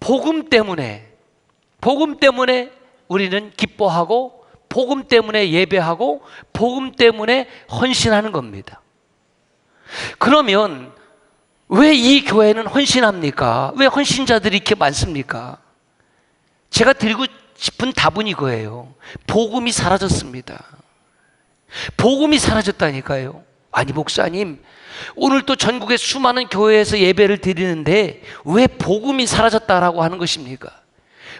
복음 때문에 우리는 기뻐하고, 복음 때문에 예배하고, 복음 때문에 헌신하는 겁니다. 그러면 왜 이 교회는 헌신합니까? 왜 헌신자들이 이렇게 많습니까? 제가 드리고 싶은 답은 이거예요. 복음이 사라졌습니다. 복음이 사라졌다니까요. 아니 목사님, 오늘 또 전국의 수많은 교회에서 예배를 드리는데 왜 복음이 사라졌다라고 하는 것입니까?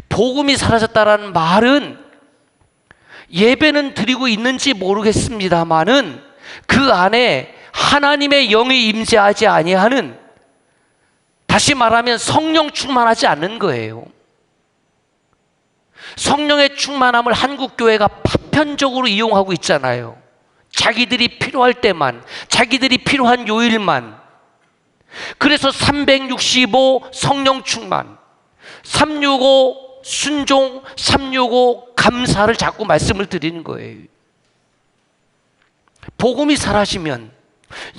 복음이 사라졌다라는 말은 예배는 드리고 있는지 모르겠습니다만은 그 안에 하나님의 영이 임재하지 아니하는, 다시 말하면 성령 충만하지 않는 거예요. 성령의 충만함을 한국교회가 파편적으로 이용하고 있잖아요. 자기들이 필요할 때만, 자기들이 필요한 요일만. 그래서 365 성령 충만, 365 순종, 365 감사를 자꾸 말씀을 드리는 거예요. 복음이 사라지면,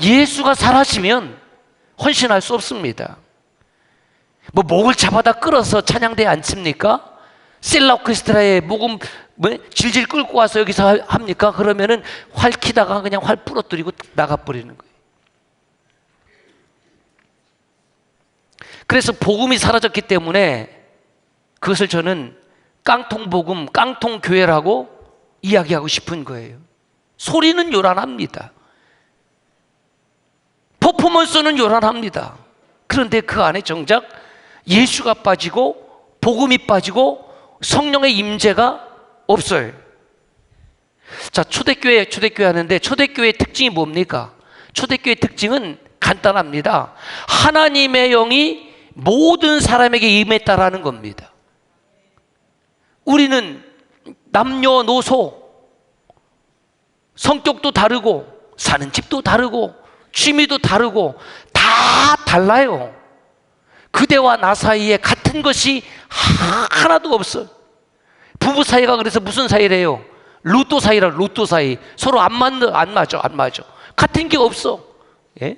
예수가 사라지면 헌신할 수 없습니다. 뭐 목을 잡아다 끌어서 찬양대에 앉습니까? 셀라 오케스트라에 목음 질질 끌고 와서 여기서 합니까? 그러면은 활 키다가 그냥 활 부러뜨리고 나가버리는 거예요. 그래서 복음이 사라졌기 때문에 그것을 저는 깡통복음, 깡통교회라고 이야기하고 싶은 거예요. 소리는 요란합니다. 퍼포먼스는 요란합니다. 그런데 그 안에 정작 예수가 빠지고 복음이 빠지고 성령의 임재가 없어요. 자, 초대교회 하는데 초대교회의 특징이 뭡니까? 초대교회의 특징은 간단합니다. 하나님의 영이 모든 사람에게 임했다라는 겁니다. 우리는 남녀노소, 성격도 다르고 사는 집도 다르고 취미도 다르고 다 달라요. 그대와 나 사이에 같은 것이 하나도 없어요. 부부 사이가 그래서 무슨 사이래요? 로또 사이라, 로또 사이. 서로 안 맞아. 같은 게 없어. 예?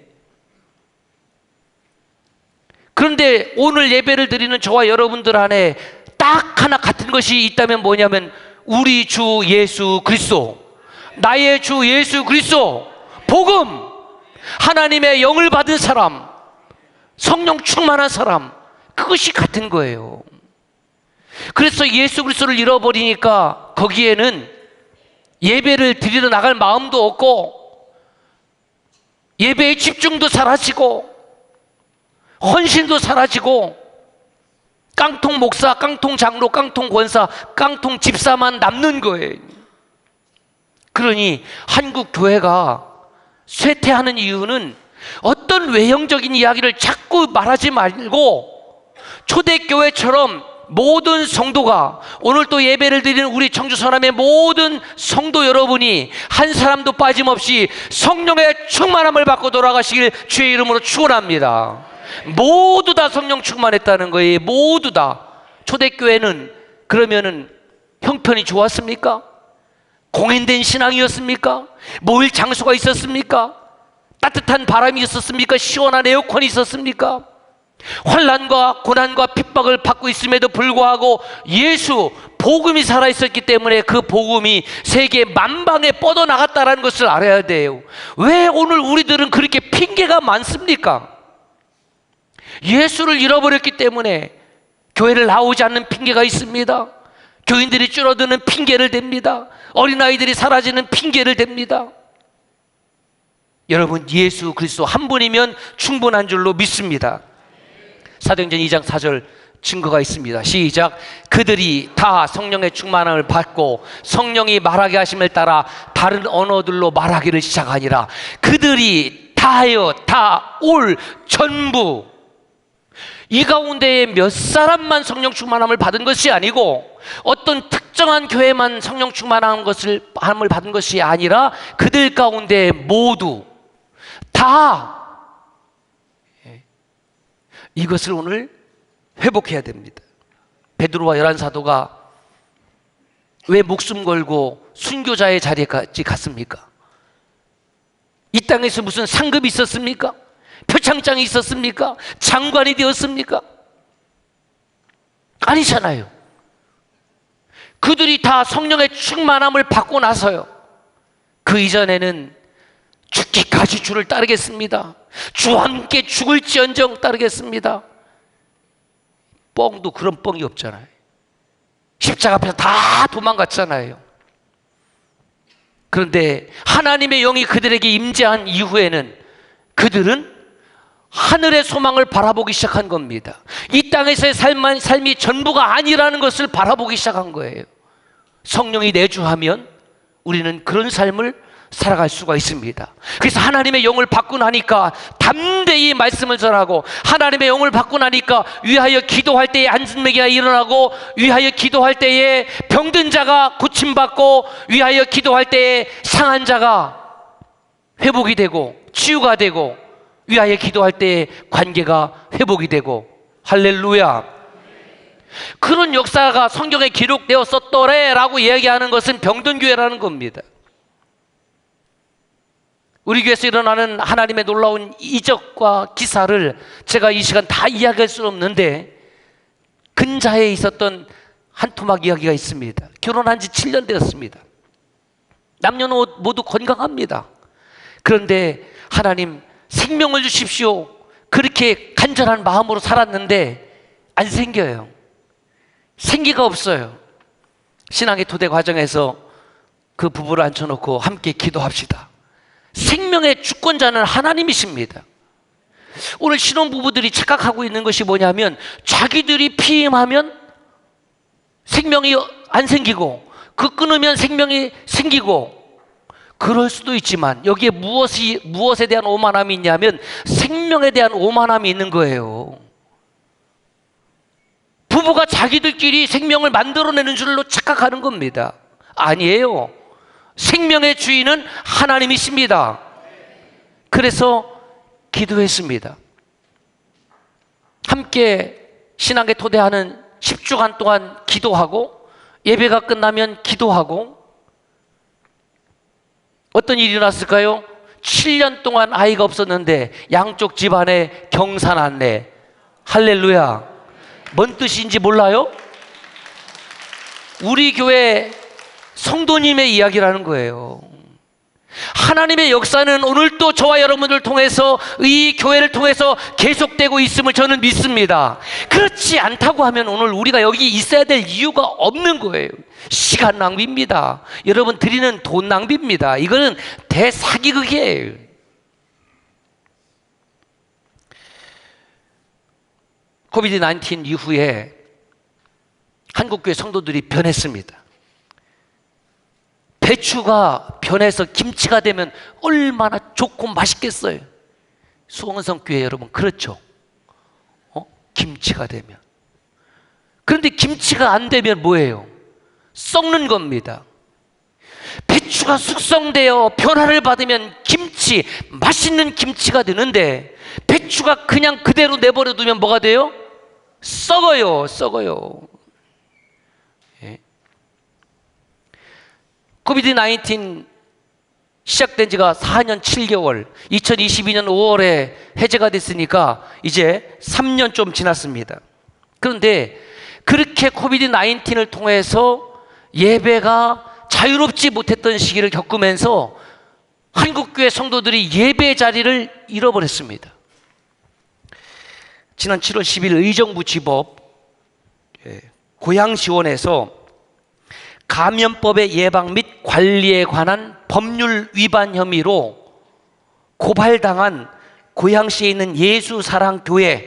그런데 오늘 예배를 드리는 저와 여러분들 안에 딱 하나 같은 것이 있다면 뭐냐면 우리 주 예수 그리스도, 나의 주 예수 그리스도, 복음, 하나님의 영을 받은 사람, 성령 충만한 사람, 그것이 같은 거예요. 그래서 예수 그리스도를 잃어버리니까 거기에는 예배를 드리러 나갈 마음도 없고 예배의 집중도 사라지고 헌신도 사라지고 깡통 목사, 깡통 장로, 깡통 권사, 깡통 집사만 남는 거예요. 그러니 한국 교회가 쇠퇴하는 이유는 어떤 외형적인 이야기를 자꾸 말하지 말고 초대교회처럼 모든 성도가, 오늘 또 예배를 드리는 우리 청주 서남의 모든 성도 여러분이 한 사람도 빠짐없이 성령의 충만함을 받고 돌아가시길 주의 이름으로 축원합니다. 모두 다 성령 충만했다는 거예요. 모두 다. 초대교회는 그러면은 형편이 좋았습니까? 공인된 신앙이었습니까? 모일 장소가 있었습니까? 따뜻한 바람이 있었습니까? 시원한 에어컨이 있었습니까? 환난과 고난과 핍박을 받고 있음에도 불구하고 예수 복음이 살아있었기 때문에 그 복음이 세계 만방에 뻗어나갔다는 것을 알아야 돼요. 왜 오늘 우리들은 그렇게 핑계가 많습니까? 예수를 잃어버렸기 때문에 교회를 나오지 않는 핑계가 있습니다. 교인들이 줄어드는 핑계를 댑니다. 어린아이들이 사라지는 핑계를 댑니다. 여러분, 예수 그리스도 한 분이면 충분한 줄로 믿습니다. 사도행전 2장 4절 증거가 있습니다. 시작. 그들이 다 성령의 충만함을 받고 성령이 말하게 하심을 따라 다른 언어들로 말하기를 시작하니라. 그들이 다하여 다 올 전부, 이 가운데에 몇 사람만 성령 충만함을 받은 것이 아니고 어떤 특정한 교회만 성령 충만함을 받은 것이 아니라 그들 가운데 모두 다 이것을 오늘 회복해야 됩니다. 베드로와 열한 사도가 왜 목숨 걸고 순교자의 자리까지 갔습니까? 이 땅에서 무슨 상급이 있었습니까? 표창장이 있었습니까? 장관이 되었습니까? 아니잖아요. 그들이 다 성령의 충만함을 받고 나서요, 그 이전에는 죽기까지 주를 따르겠습니다, 주와 함께 죽을지언정 따르겠습니다. 뻥도 그런 뻥이 없잖아요. 십자가 앞에서 다 도망갔잖아요. 그런데 하나님의 영이 그들에게 임재한 이후에는 그들은 하늘의 소망을 바라보기 시작한 겁니다. 이 땅에서의 삶이 전부가 아니라는 것을 바라보기 시작한 거예요. 성령이 내주하면 우리는 그런 삶을 살아갈 수가 있습니다. 그래서 하나님의 영을 받고 나니까 담대히 말씀을 전하고, 하나님의 영을 받고 나니까 위하여 기도할 때에 안진매기가 일어나고, 위하여 기도할 때에 병든 자가 고침받고, 위하여 기도할 때에 상한 자가 회복이 되고 치유가 되고, 위하여 기도할 때에 관계가 회복이 되고. 할렐루야. 그런 역사가 성경에 기록되었었더래라고 이야기하는 것은 병든교회라는 겁니다. 우리 교회에서 일어나는 하나님의 놀라운 이적과 기사를 제가 이 시간 다 이야기할 수는 없는데, 근자에 있었던 한 토막 이야기가 있습니다. 결혼한 지 7년 되었습니다. 남녀노 모두 건강합니다. 그런데 하나님 생명을 주십시오, 그렇게 간절한 마음으로 살았는데 안 생겨요. 생기가 없어요. 신앙의 토대 과정에서 그 부부를 앉혀놓고 함께 기도합시다. 생명의 주권자는 하나님이십니다. 오늘 신혼부부들이 착각하고 있는 것이 뭐냐면, 자기들이 피임하면 생명이 안 생기고, 그 끊으면 생명이 생기고, 그럴 수도 있지만 여기에 무엇에 대한 오만함이 있냐면 생명에 대한 오만함이 있는 거예요. 부부가 자기들끼리 생명을 만들어내는 줄로 착각하는 겁니다. 아니에요. 생명의 주인은 하나님이십니다. 그래서 기도했습니다. 함께 신앙에 토대하는 10주간 동안 기도하고, 예배가 끝나면 기도하고. 어떤 일이 일어났을까요? 7년 동안 아이가 없었는데 양쪽 집안에 경사났네. 할렐루야. 뭔 뜻인지 몰라요? 우리 교회 성도님의 이야기라는 거예요. 하나님의 역사는 오늘도 저와 여러분을 통해서, 이 교회를 통해서 계속되고 있음을 저는 믿습니다. 그렇지 않다고 하면 오늘 우리가 여기 있어야 될 이유가 없는 거예요. 시간 낭비입니다. 여러분 드리는 돈 낭비입니다. 이거는 대사기극이에요. 코비드-19 이후에 한국교회 성도들이 변했습니다. 배추가 변해서 김치가 되면 얼마나 좋고 맛있겠어요. 수원성 교회 여러분 그렇죠? 김치가 되면. 그런데 김치가 안 되면 뭐예요? 썩는 겁니다. 배추가 숙성되어 변화를 받으면 김치, 맛있는 김치가 되는데, 배추가 그냥 그대로 내버려 두면 뭐가 돼요? 썩어요. 코비드-19 시작된 지가 4년 7개월, 2022년 5월에 해제가 됐으니까 이제 3년 좀 지났습니다. 그런데 그렇게 코비드-19을 통해서 예배가 자유롭지 못했던 시기를 겪으면서 한국교회 성도들이 예배 자리를 잃어버렸습니다. 지난 7월 10일 의정부지법 고양시원에서 감염법의 예방 및 관리에 관한 법률 위반 혐의로 고발당한 고양시에 있는 예수사랑교회에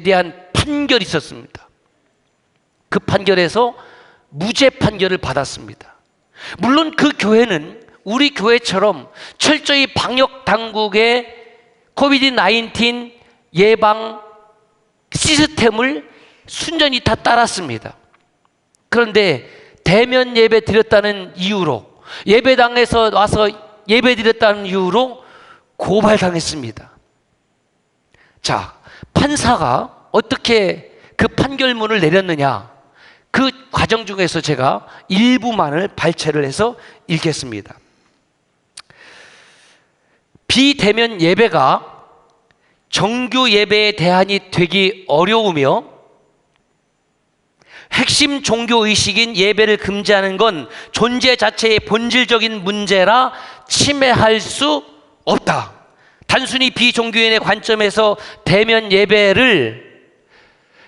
대한 판결이 있었습니다. 그 판결에서 무죄 판결을 받았습니다. 물론 그 교회는 우리 교회처럼 철저히 방역 당국의 코비드-19 예방 시스템을 순전히 다 따랐습니다. 그런데 대면 예배 드렸다는 이유로, 예배당에서 와서 예배 드렸다는 이유로 고발당했습니다. 자, 판사가 어떻게 그 판결문을 내렸느냐, 그 과정 중에서 제가 일부만을 발췌를 해서 읽겠습니다. 비대면 예배가 정규 예배의 대안이 되기 어려우며 핵심 종교의식인 예배를 금지하는 건 존재 자체의 본질적인 문제라 침해할 수 없다. 단순히 비종교인의 관점에서 대면 예배를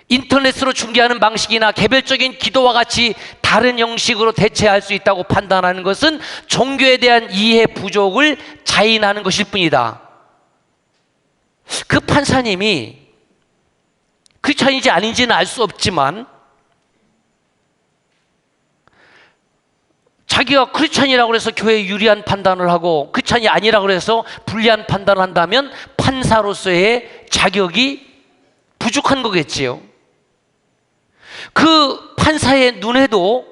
인터넷으로 중계하는 방식이나 개별적인 기도와 같이 다른 형식으로 대체할 수 있다고 판단하는 것은 종교에 대한 이해 부족을 자인하는 것일 뿐이다. 그 판사님이 크리스찬인지 아닌지는 알 수 없지만 자기가 크리스찬이라고 해서 교회에 유리한 판단을 하고 크리스찬이 아니라고 해서 불리한 판단을 한다면 판사로서의 자격이 부족한 거겠지요. 그 판사의 눈에도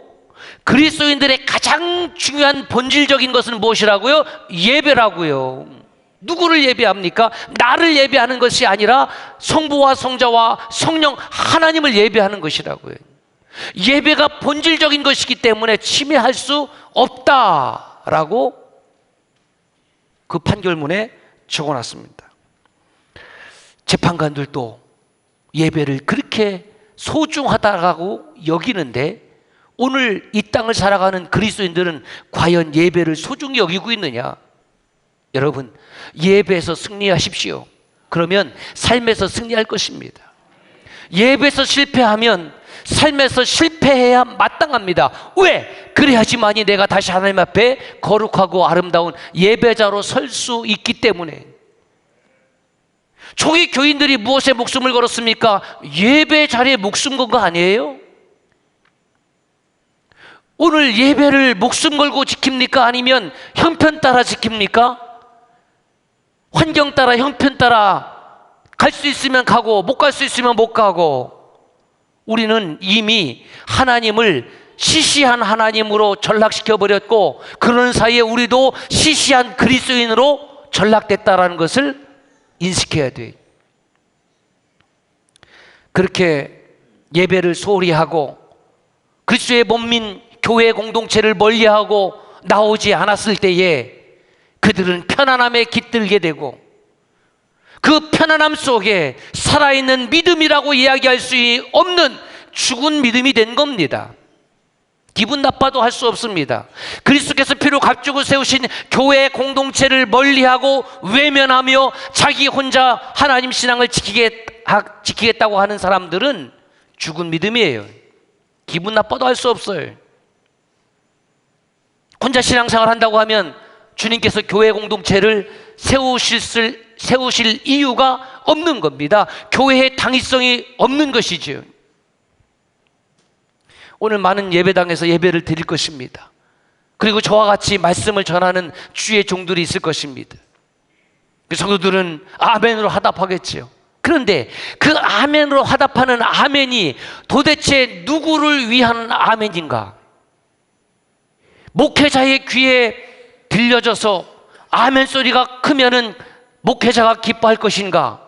그리스도인들의 가장 중요한 본질적인 것은 무엇이라고요? 예배라고요. 누구를 예배합니까? 나를 예배하는 것이 아니라 성부와 성자와 성령 하나님을 예배하는 것이라고요. 예배가 본질적인 것이기 때문에 침해할 수 없다라고 그 판결문에 적어놨습니다. 재판관들도 예배를 그렇게 소중하다고 여기는데 오늘 이 땅을 살아가는 그리스도인들은 과연 예배를 소중히 여기고 있느냐? 여러분, 예배에서 승리하십시오. 그러면 삶에서 승리할 것입니다. 예배에서 실패하면 삶에서 실패해야 마땅합니다. 왜? 그래야지만이 내가 다시 하나님 앞에 거룩하고 아름다운 예배자로 설 수 있기 때문에. 초기 교인들이 무엇에 목숨을 걸었습니까? 예배 자리에 목숨 건 거 아니에요? 오늘 예배를 목숨 걸고 지킵니까? 아니면 형편 따라 지킵니까? 환경 따라 형편 따라 갈 수 있으면 가고 못 갈 수 있으면 못 가고, 우리는 이미 하나님을 시시한 하나님으로 전락시켜 버렸고 그런 사이에 우리도 시시한 그리스도인으로 전락됐다라는 것을 인식해야 돼. 그렇게 예배를 소홀히 하고 그리스도의 몸민 교회 공동체를 멀리하고 나오지 않았을 때에 그들은 편안함에 깃들게 되고 그 편안함 속에 살아있는 믿음이라고 이야기할 수 없는 죽은 믿음이 된 겁니다. 기분 나빠도 할 수 없습니다. 그리스도께서 피로 값주고 세우신 교회 공동체를 멀리하고 외면하며 자기 혼자 하나님 신앙을 지키겠다고 하는 사람들은 죽은 믿음이에요. 기분 나빠도 할 수 없어요. 혼자 신앙생활 한다고 하면 주님께서 교회 공동체를 세우실 이유가 없는 겁니다. 교회의 당위성이 없는 것이죠. 오늘 많은 예배당에서 예배를 드릴 것입니다. 그리고 저와 같이 말씀을 전하는 주의 종들이 있을 것입니다. 그 성도들은 아멘으로 화답하겠지요. 그런데 그 아멘으로 화답하는 아멘이 도대체 누구를 위한 아멘인가? 목회자의 귀에 들려져서 아멘 소리가 크면은 목회자가 기뻐할 것인가?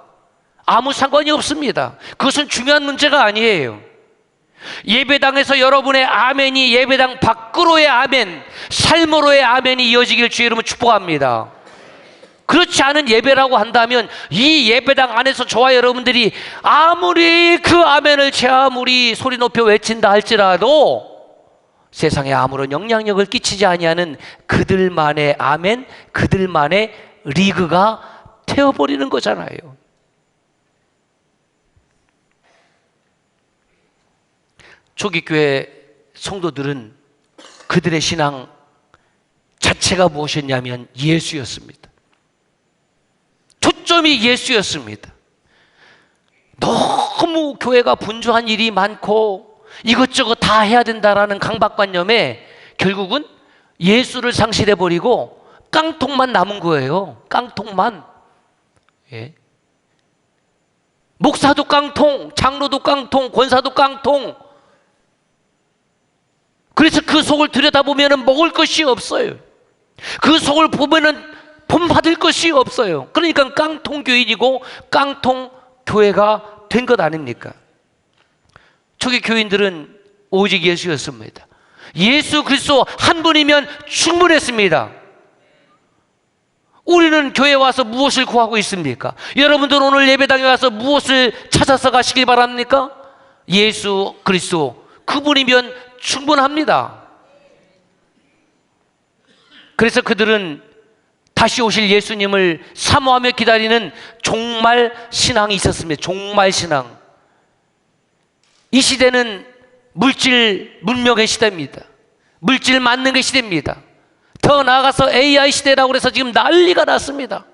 아무 상관이 없습니다. 그것은 중요한 문제가 아니에요. 예배당에서 여러분의 아멘이 예배당 밖으로의 아멘, 삶으로의 아멘이 이어지기를 주의 이름으로 축복합니다. 그렇지 않은 예배라고 한다면 이 예배당 안에서 저와 여러분들이 아무리 그 아멘을 제 아무리 소리 높여 외친다 할지라도 세상에 아무런 영향력을 끼치지 아니하는 그들만의 아멘, 그들만의 리그가 되어버리는 거잖아요. 초기 교회 성도들은 그들의 신앙 자체가 무엇이었냐면 예수였습니다. 초점이 예수였습니다. 너무 교회가 분주한 일이 많고 이것저것 다 해야 된다라는 강박관념에 결국은 예수를 상실해버리고 깡통만 남은 거예요. 깡통만. 예. 목사도 깡통, 장로도 깡통, 권사도 깡통. 그래서 그 속을 들여다보면 먹을 것이 없어요. 그 속을 보면 본받을 것이 없어요. 그러니까 깡통 교인이고 깡통 교회가 된 것 아닙니까? 초기 교인들은 오직 예수였습니다. 예수 그리스도 한 분이면 충분했습니다. 우리는 교회에 와서 무엇을 구하고 있습니까? 여러분들 오늘 예배당에 와서 무엇을 찾아서 가시길 바랍니까? 예수 그리스도, 그분이면 충분합니다. 그래서 그들은 다시 오실 예수님을 사모하며 기다리는 종말 신앙이 있었습니다. 종말 신앙. 이 시대는 물질 문명의 시대입니다. 물질 만능의 시대입니다. 더 나아가서 AI 시대라고 해서 지금 난리가 났습니다.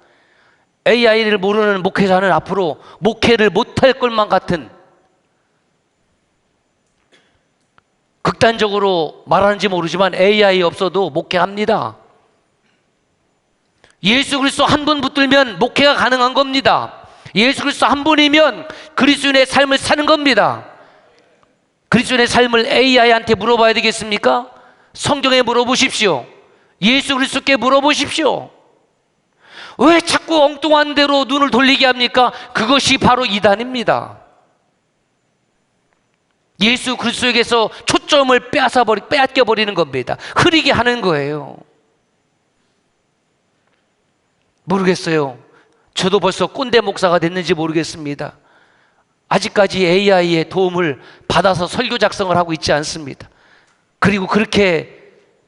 AI를 모르는 목회자는 앞으로 목회를 못할 것만 같은, 극단적으로 말하는지 모르지만 AI 없어도 목회합니다. 예수 그리스도 한 분 붙들면 목회가 가능한 겁니다. 예수 그리스도 한 분이면 그리스도인의 삶을 사는 겁니다. 그리스도인의 삶을 AI한테 물어봐야 되겠습니까? 성경에 물어보십시오. 예수 그리스도께 물어보십시오. 왜 자꾸 엉뚱한 대로 눈을 돌리게 합니까? 그것이 바로 이단입니다. 예수 그리스도에게서 초점을 빼앗겨버리는 겁니다. 흐리게 하는 거예요. 모르겠어요. 저도 벌써 꼰대 목사가 됐는지 모르겠습니다. 아직까지 AI의 도움을 받아서 설교 작성을 하고 있지 않습니다. 그리고 그렇게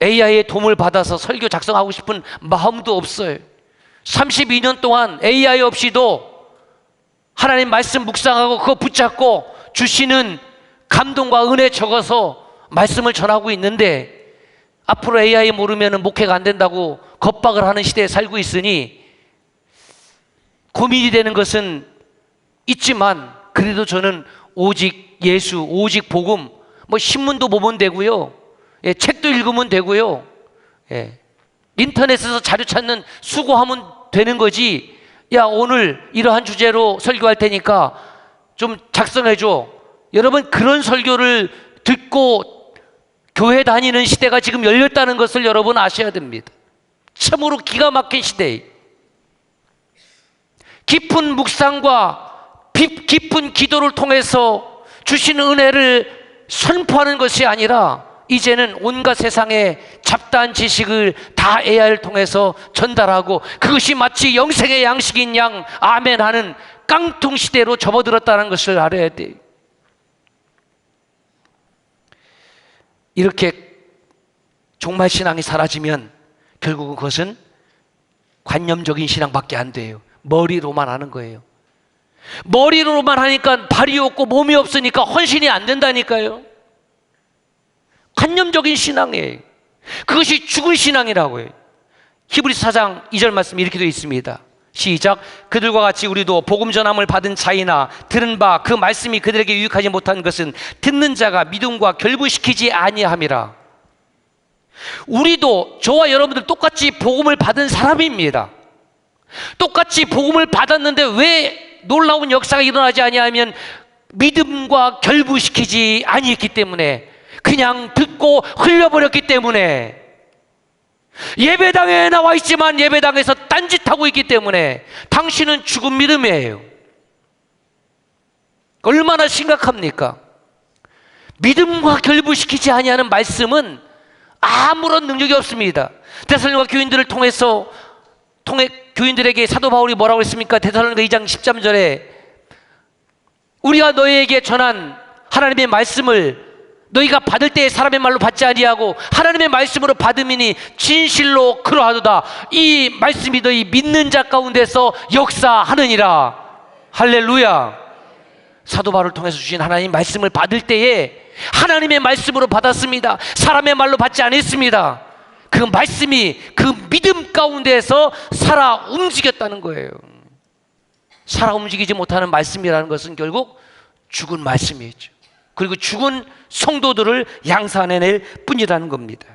AI의 도움을 받아서 설교 작성하고 싶은 마음도 없어요. 32년 동안 AI 없이도 하나님 말씀 묵상하고 그거 붙잡고 주시는 감동과 은혜 적어서 말씀을 전하고 있는데, 앞으로 AI 모르면 목회가 안 된다고 겁박을 하는 시대에 살고 있으니 고민이 되는 것은 있지만, 그래도 저는 오직 예수, 오직 복음, 뭐 신문도 보면 되고요, 책도 읽으면 되고요, 인터넷에서 자료 찾는 수고하면 되는 거지, 야 오늘 이러한 주제로 설교할 테니까 좀 작성해줘. 여러분, 그런 설교를 듣고 교회 다니는 시대가 지금 열렸다는 것을 여러분 아셔야 됩니다. 참으로 기가 막힌 시대에 깊은 묵상과 깊은 기도를 통해서 주시는 은혜를 선포하는 것이 아니라 이제는 온갖 세상의 잡다한 지식을 다 AI를 통해서 전달하고, 그것이 마치 영생의 양식인 양 아멘 하는 깡통 시대로 접어들었다는 것을 알아야 돼요. 이렇게 종말 신앙이 사라지면 결국은 그것은 관념적인 신앙밖에 안 돼요. 머리로만 하는 거예요. 머리로만 하니까 발이 없고 몸이 없으니까 헌신이 안 된다니까요. 관념적인 신앙이에요. 그것이 죽은 신앙이라고요. 히브리서 4장 2절 말씀이 이렇게 되어 있습니다. 시작. 그들과 같이 우리도 복음 전함을 받은 자이나 들은 바 그 말씀이 그들에게 유익하지 못한 것은 듣는 자가 믿음과 결부시키지 아니함이라. 우리도, 저와 여러분들 똑같이 복음을 받은 사람입니다. 똑같이 복음을 받았는데 왜 놀라운 역사가 일어나지 아니하면 믿음과 결부시키지 아니했기 때문에, 그냥 듣고 흘려버렸기 때문에, 예배당에 나와 있지만 예배당에서 딴짓하고 있기 때문에 당신은 죽은 믿음이에요. 얼마나 심각합니까? 믿음과 결부시키지 아니하는 말씀은 아무런 능력이 없습니다. 데살로니가 교인들을 교인들에게 사도 바울이 뭐라고 했습니까? 데살로니가 2장 13절에 우리가 너희에게 전한 하나님의 말씀을 너희가 받을 때에 사람의 말로 받지 아니하고 하나님의 말씀으로 받음이니 진실로 그러하도다. 이 말씀이 너희 믿는 자 가운데서 역사하느니라. 할렐루야. 사도 바울을 통해서 주신 하나님 말씀을 받을 때에 하나님의 말씀으로 받았습니다. 사람의 말로 받지 않았습니다. 그 말씀이 그 믿음 가운데서 살아 움직였다는 거예요. 살아 움직이지 못하는 말씀이라는 것은 결국 죽은 말씀이죠. 그리고 죽은 성도들을 양산해낼 뿐이라는 겁니다.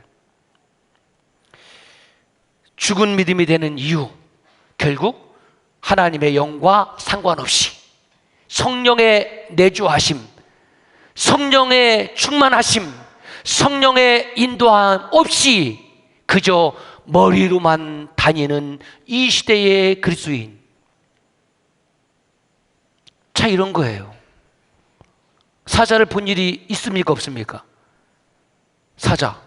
죽은 믿음이 되는 이유, 결국 하나님의 영과 상관없이 성령의 내주하심, 성령의 충만하심, 성령의 인도함 없이 그저 머리로만 다니는 이 시대의 그리스도인. 자, 이런 거예요. 사자를 본 일이 있습니까 없습니까? 사자.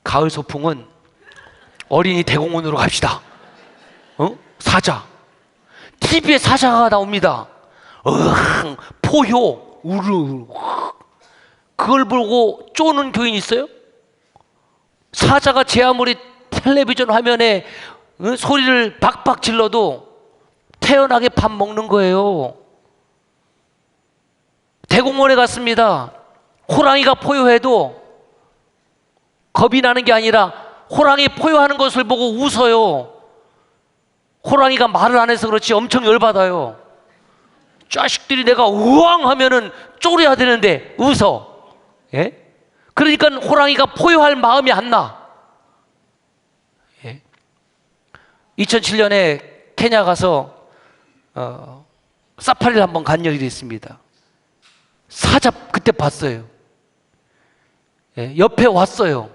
가을 소풍은 어린이 대공원으로 갑시다. 사자. TV에 사자가 나옵니다. 포효, 우르. 그걸 보고 쪼는 교인 있어요? 사자가 제 아무리 텔레비전 화면에 소리를 박박 질러도 태연하게 밥 먹는 거예요. 대공원에 갔습니다. 호랑이가 포효해도 겁이 나는 게 아니라 호랑이 포효하는 것을 보고 웃어요. 호랑이가 말을 안 해서 그렇지 엄청 열받아요. 자식들이 내가 우왕 하면은 쪼려야 되는데 웃어. 예? 그러니까 호랑이가 포효할 마음이 안 나. 예? 2007년에 케냐 가서 사파리를 한번 간 적이 있습니다. 사자 그때 봤어요. 예? 옆에 왔어요.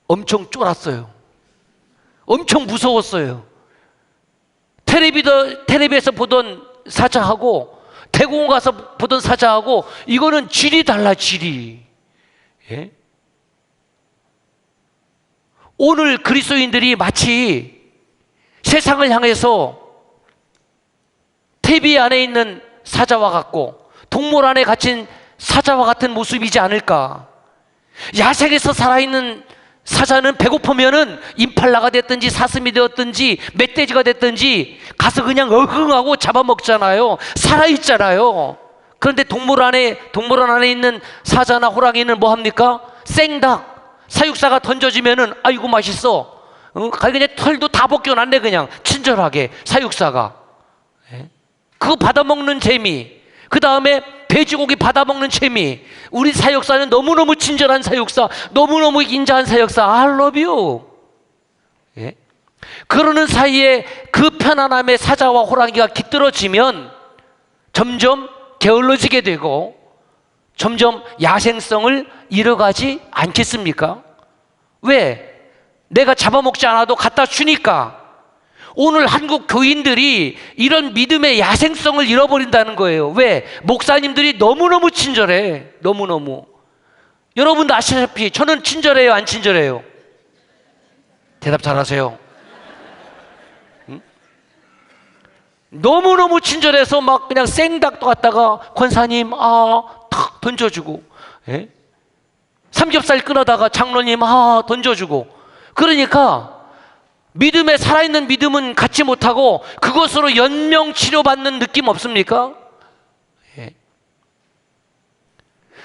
엄청 쫄았어요. 엄청 무서웠어요. 텔레비에서 보던 사자하고 대공원 가서 보던 사자하고 이거는 질이 달라, 질이. 예? 오늘 그리스도인들이 마치 세상을 향해서 퇴비 안에 있는 사자와 같고 동물 안에 갇힌 사자와 같은 모습이지 않을까. 야생에서 살아있는 사자는 배고프면은 임팔라가 됐든지 사슴이 되었든지 멧돼지가 됐든지 가서 그냥 어흥하고 잡아먹잖아요. 살아있잖아요. 그런데 동물원 안에 있는 사자나 호랑이는 뭐 합니까? 생닭, 사육사가 던져지면은 아이고 맛있어. 그냥 털도 다 벗겨놨네. 그냥 친절하게 사육사가. 그거 받아먹는 재미, 그 다음에 돼지고기 받아먹는 재미. 우리 사육사는 너무너무 친절한 사육사, 너무너무 인자한 사육사. I love you. 예? 그러는 사이에 그 편안함에 사자와 호랑이가 깃들어지면 점점 게을러지게 되고 점점 야생성을 잃어가지 않겠습니까? 왜? 내가 잡아먹지 않아도 갖다 주니까. 오늘 한국 교인들이 이런 믿음의 야생성을 잃어버린다는 거예요. 왜? 목사님들이 너무너무 친절해. 너무너무. 여러분도 아시다시피 저는 친절해요, 안 친절해요? 대답 잘하세요. 응? 너무너무 친절해서 막 그냥 생닭도 갖다가 권사님 탁 던져주고, 예? 삼겹살 끊어다가 장로님 던져주고. 그러니까 믿음에 살아있는 믿음은 갖지 못하고 그것으로 연명 치료받는 느낌 없습니까? 예.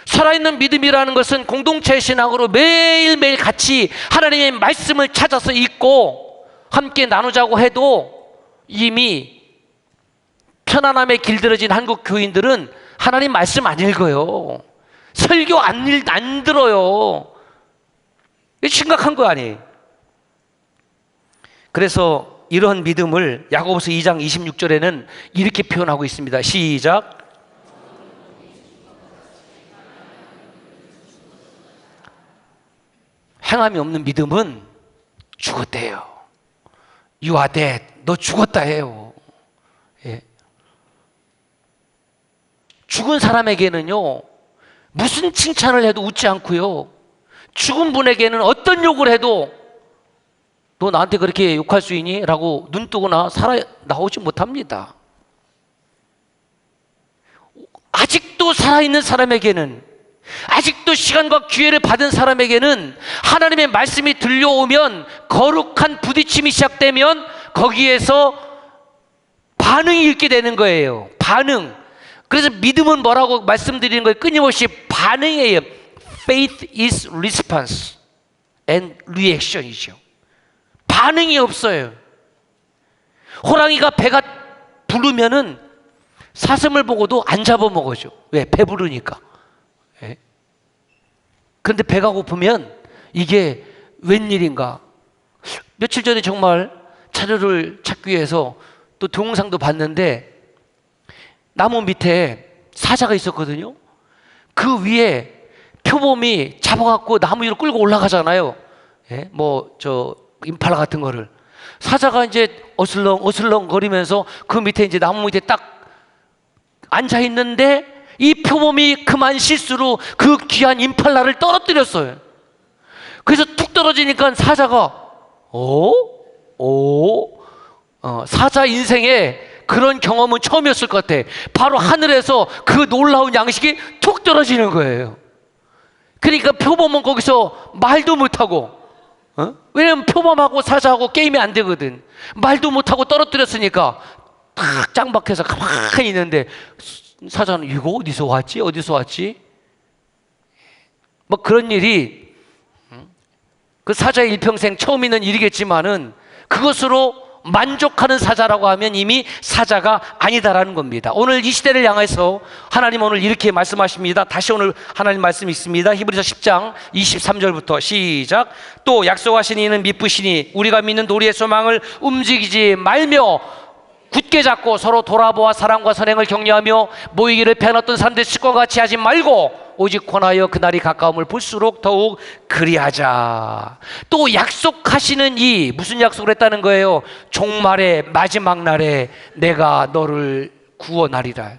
살아있는 믿음이라는 것은 공동체 신앙으로 매일매일 같이 하나님의 말씀을 찾아서 읽고 함께 나누자고 해도 이미 편안함에 길들여진 한국 교인들은 하나님 말씀 안 읽어요. 설교 안 들어요. 이게 심각한 거 아니에요? 그래서 이런 믿음을 야고보서 2장 26절에는 이렇게 표현하고 있습니다. 시작. 행함이 없는 믿음은 죽었대요. You are dead. 너 죽었다 해요. 예. 죽은 사람에게는요, 무슨 칭찬을 해도 웃지 않고요, 죽은 분에게는 어떤 욕을 해도 너 나한테 그렇게 욕할 수 있니? 라고 눈 뜨거나 나오지 못합니다. 아직도 살아있는 사람에게는, 아직도 시간과 기회를 받은 사람에게는 하나님의 말씀이 들려오면, 거룩한 부딪힘이 시작되면 거기에서 반응이 있게 되는 거예요. 반응. 그래서 믿음은 뭐라고 말씀드리는 거예요? 끊임없이 반응이에요. Faith is response and reaction이죠. 반응이 없어요. 호랑이가 배가 부르면은 사슴을 보고도 안 잡아먹어죠. 왜? 배부르니까. 예? 그런데 배가 고프면 이게 웬일인가. 며칠 전에 정말 자료를 찾기 위해서 또 동영상도 봤는데 나무 밑에 사자가 있었거든요. 그 위에 표범이 잡아갖고 나무 위로 끌고 올라가잖아요. 예? 임팔라 같은 거를. 사자가 이제 어슬렁 거리면서 그 밑에 이제 나무 밑에 딱 앉아 있는데 이 표범이 그만 실수로 그 귀한 임팔라를 떨어뜨렸어요. 그래서 툭 떨어지니까 사자가 사자 인생에 그런 경험은 처음이었을 것 같아. 바로 하늘에서 그 놀라운 양식이 툭 떨어지는 거예요. 그러니까 표범은 거기서 말도 못하고, 왜냐면 표범하고 사자하고 게임이 안 되거든. 말도 못하고 떨어뜨렸으니까 탁 짱박해서 가만히 있는데, 사자는 이거 어디서 왔지? 어디서 왔지? 뭐 그런 일이 그 사자의 일평생 처음 있는 일이겠지만은 그것으로 만족하는 사자라고 하면 이미 사자가 아니다라는 겁니다. 오늘 이 시대를 향해서 하나님 오늘 이렇게 말씀하십니다. 다시 오늘 하나님 말씀이 있습니다. 히브리서 10장 23절부터 시작. 또 약속하신 이는 미쁘시니 우리가 믿는 도리의 소망을 움직이지 말며 굳게 잡고 서로 돌아보아 사랑과 선행을 격려하며 모이기를 패한 어떤 사람들의 습관과 같이 하지 말고 오직 권하여 그날이 가까움을 볼수록 더욱 그리하자. 또 약속하시는 이 무슨 약속을 했다는 거예요? 종말의 마지막 날에 내가 너를 구원하리라.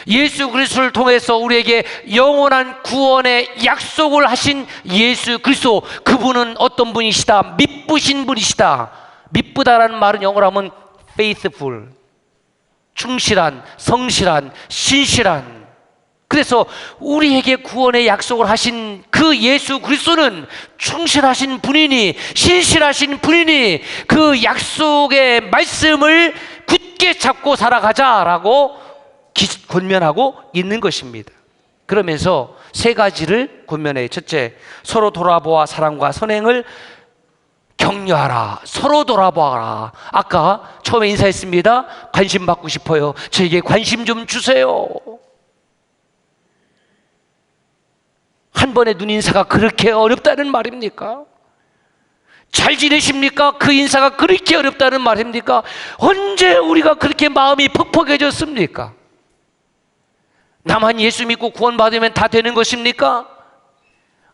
예수 그리스도를 통해서 우리에게 영원한 구원의 약속을 하신 예수 그리스도, 그분은 어떤 분이시다? 미쁘신 분이시다. 미쁘다라는 말은 영어로 하면 faithful, 충실한, 성실한, 신실한. 그래서 우리에게 구원의 약속을 하신 그 예수 그리스도는 충실하신 분이니, 신실하신 분이니 그 약속의 말씀을 굳게 잡고 살아가자라고 권면하고 있는 것입니다. 그러면서 세 가지를 권면해요. 첫째, 서로 돌아보아 사랑과 선행을 격려하라. 서로 돌아봐라. 아까 처음에 인사했습니다. 관심 받고 싶어요. 저에게 관심 좀 주세요. 한 번의 눈인사가 그렇게 어렵다는 말입니까? 잘 지내십니까? 그 인사가 그렇게 어렵다는 말입니까? 언제 우리가 그렇게 마음이 퍽퍽해졌습니까? 나만 예수 믿고 구원받으면 다 되는 것입니까?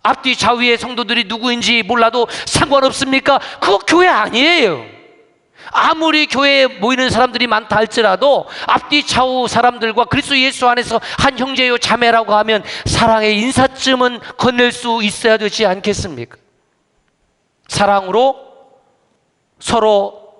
앞뒤 좌우의 성도들이 누구인지 몰라도 상관없습니까? 그거 교회 아니에요. 아무리 교회에 모이는 사람들이 많다 할지라도 앞뒤 좌우 사람들과 그리스도 예수 안에서 한 형제요 자매라고 하면 사랑의 인사쯤은 건넬 수 있어야 되지 않겠습니까? 사랑으로 서로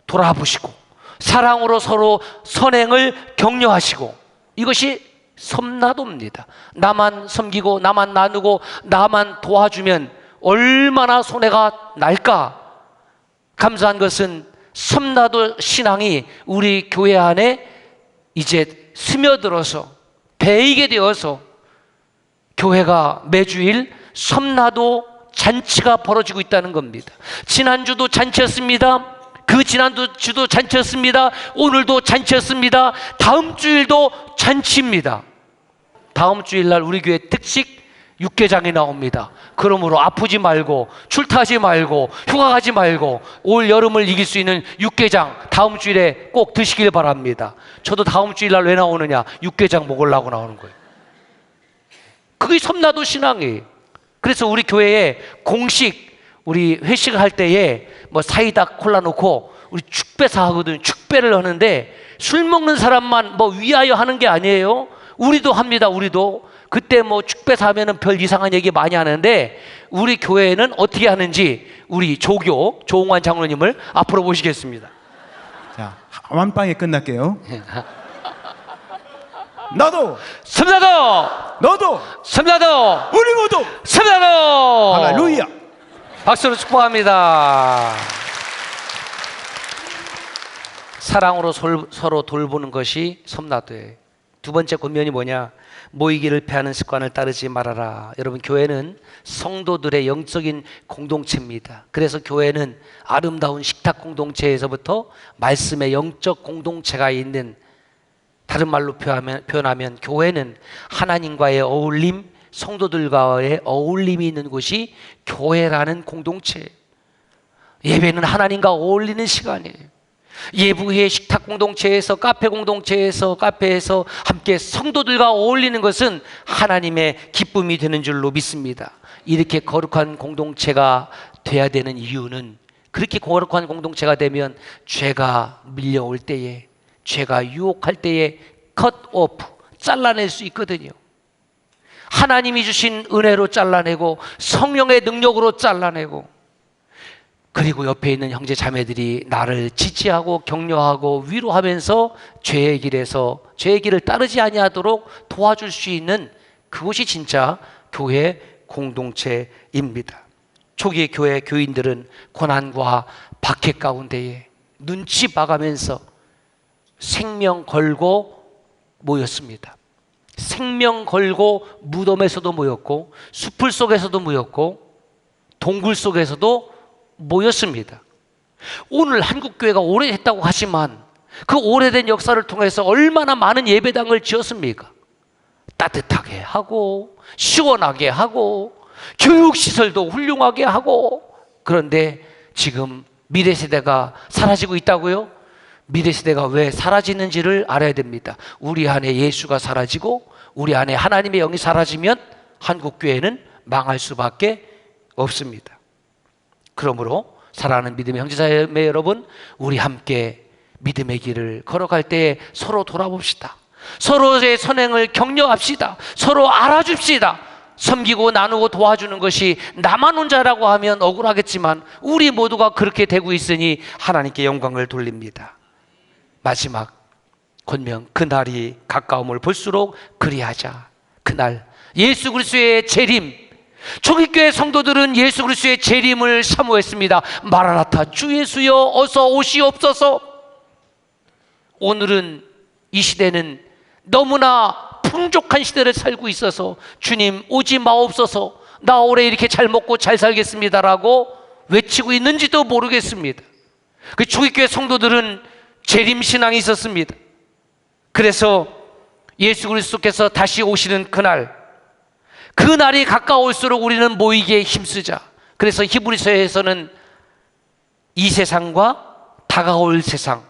돌아보시고 사랑으로 서로 선행을 격려하시고, 이것이 섬나도입니다. 나만 섬기고 나만 나누고 나만 도와주면 얼마나 손해가 날까? 감사한 것은 섬나도 신앙이 우리 교회 안에 이제 스며들어서 배이게 되어서 교회가 매주일 섬나도 잔치가 벌어지고 있다는 겁니다. 지난주도 잔치였습니다. 그 지난주도 잔치였습니다. 오늘도 잔치였습니다. 다음 주일도 잔치입니다. 다음 주일날 우리 교회 특식 육개장이 나옵니다. 그러므로 아프지 말고 출타하지 말고 휴가 가지 말고 올 여름을 이길 수 있는 육개장 다음 주일에 꼭 드시길 바랍니다. 저도 다음 주일날 왜 나오느냐? 육개장 먹으려고 나오는 거예요. 그게 섬나도 신앙이에요. 그래서 우리 교회에 공식 우리 회식을 할 때에 뭐 사이다 콜라 놓고 우리 축배사 하거든요. 축배를 하는데 술 먹는 사람만 뭐 위하여 하는 게 아니에요. 우리도 합니다. 우리도 그때 뭐 축배사 하면은 별 이상한 얘기 많이 하는데 우리 교회는 어떻게 하는지 우리 조교 조홍환 장로님을 앞으로 모시겠습니다. 자, 완빵에 끝날게요. 너도 섬나도, 너도 섬나도, 우리 모두 섬나도. 할렐루야. 박수로 축복합니다. 사랑으로 서로 돌보는 것이 섬나도예요. 두 번째 권면이 뭐냐? 모이기를 패하는 습관을 따르지 말아라. 여러분, 교회는 성도들의 영적인 공동체입니다. 그래서 교회는 아름다운 식탁 공동체에서부터 말씀의 영적 공동체가 있는, 다른 말로 표현하면 교회는 하나님과의 어울림, 성도들과의 어울림이 있는 곳이 교회라는 공동체. 예배는 하나님과 어울리는 시간이에요. 예부의 식탁 공동체에서 카페에서 함께 성도들과 어울리는 것은 하나님의 기쁨이 되는 줄로 믿습니다. 이렇게 거룩한 공동체가 돼야 되는 이유는, 그렇게 거룩한 공동체가 되면 죄가 밀려올 때에, 죄가 유혹할 때에 컷 오프, 잘라낼 수 있거든요. 하나님이 주신 은혜로 잘라내고 성령의 능력으로 잘라내고 그리고 옆에 있는 형제 자매들이 나를 지지하고 격려하고 위로하면서 죄의 길을 따르지 아니하도록 도와줄 수 있는 그것이 진짜 교회 공동체입니다. 초기 교회 교인들은 고난과 박해 가운데에 눈치 봐가면서 생명 걸고 모였습니다. 생명 걸고 무덤에서도 모였고 수풀 속에서도 모였고 동굴 속에서도 모였습니다. 오늘 한국교회가 오래됐다고 하지만 그 오래된 역사를 통해서 얼마나 많은 예배당을 지었습니까? 따뜻하게 하고 시원하게 하고 교육시설도 훌륭하게 하고. 그런데 지금 미래세대가 사라지고 있다고요? 미래세대가 왜 사라지는지를 알아야 됩니다. 우리 안에 예수가 사라지고 우리 안에 하나님의 영이 사라지면 한국교회는 망할 수밖에 없습니다. 그러므로 사랑하는 믿음의 형제자매 여러분, 우리 함께 믿음의 길을 걸어갈 때 서로 돌아봅시다. 서로의 선행을 격려합시다. 서로 알아줍시다. 섬기고 나누고 도와주는 것이 나만 혼자라고 하면 억울하겠지만 우리 모두가 그렇게 되고 있으니 하나님께 영광을 돌립니다. 마지막 권면, 그날이 가까움을 볼수록 그리하자. 그날 예수 그리스도의 재림, 초기교회 성도들은 예수 그리스도의 재림을 사모했습니다. 마라나타, 주 예수여 어서 오시옵소서. 오늘은 이 시대는 너무나 풍족한 시대를 살고 있어서 주님 오지 마옵소서, 나 올해 이렇게 잘 먹고 잘 살겠습니다라고 외치고 있는지도 모르겠습니다. 그 초기교회 성도들은 재림신앙이 있었습니다. 그래서 예수 그리스도께서 다시 오시는 그날이 가까울수록 우리는 모이기에 힘쓰자. 그래서 히브리서에서는 이 세상과 다가올 세상,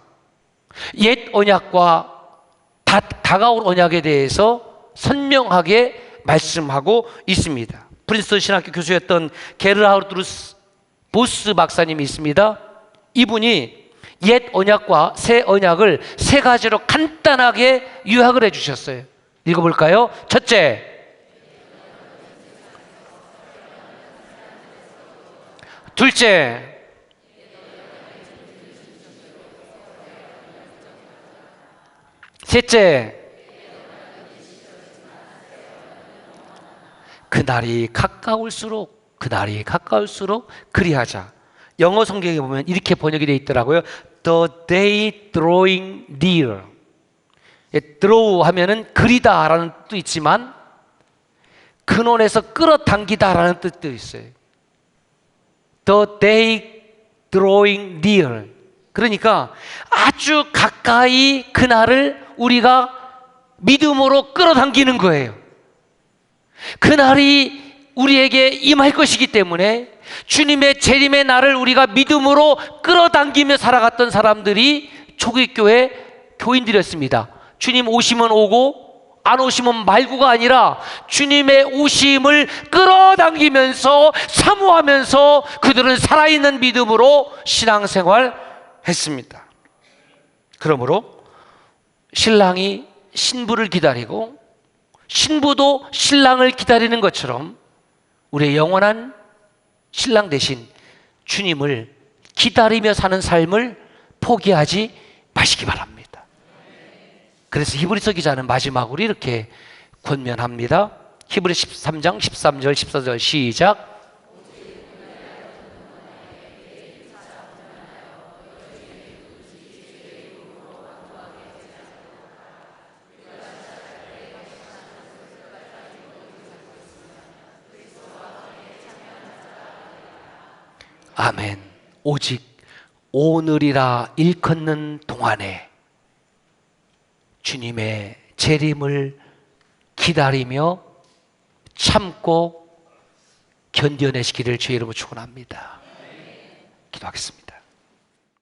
옛 언약과 다가올 언약에 대해서 선명하게 말씀하고 있습니다. 프린스턴 신학교 교수였던 게르하르투스 보스 박사님이 있습니다. 이분이 옛 언약과 새 언약을 세 가지로 간단하게 요약을 해주셨어요. 읽어볼까요? 첫째, 둘째, 셋째, 그날이 가까울수록 그리하자. 영어 성경에 보면 이렇게 번역이 되어 있더라고요. The day drawing near. draw 하면은 그리다라는 뜻도 있지만 근원에서 끌어당기다라는 뜻도 있어요. The day drawing near. 그러니까 아주 가까이 그날을 우리가 믿음으로 끌어당기는 거예요. 그날이 우리에게 임할 것이기 때문에 주님의 재림의 날을 우리가 믿음으로 끌어당기며 살아갔던 사람들이 초기교회 교인들이었습니다. 주님 오시면 오고 안 오시면 말고가 아니라 주님의 오심을 끌어당기면서 사모하면서 그들은 살아있는 믿음으로 신앙생활 했습니다. 그러므로 신랑이 신부를 기다리고 신부도 신랑을 기다리는 것처럼 우리의 영원한 신랑 대신 주님을 기다리며 사는 삶을 포기하지 마시기 바랍니다. 그래서 히브리서 기자는 마지막으로 이렇게 권면합니다. 히브리 13장 13절 14절 시작. 아멘. 오직 오늘이라 일컫는 동안에 주님의 재림을 기다리며 참고 견뎌내시기를 주의 이름으로 축원합니다. 기도하겠습니다.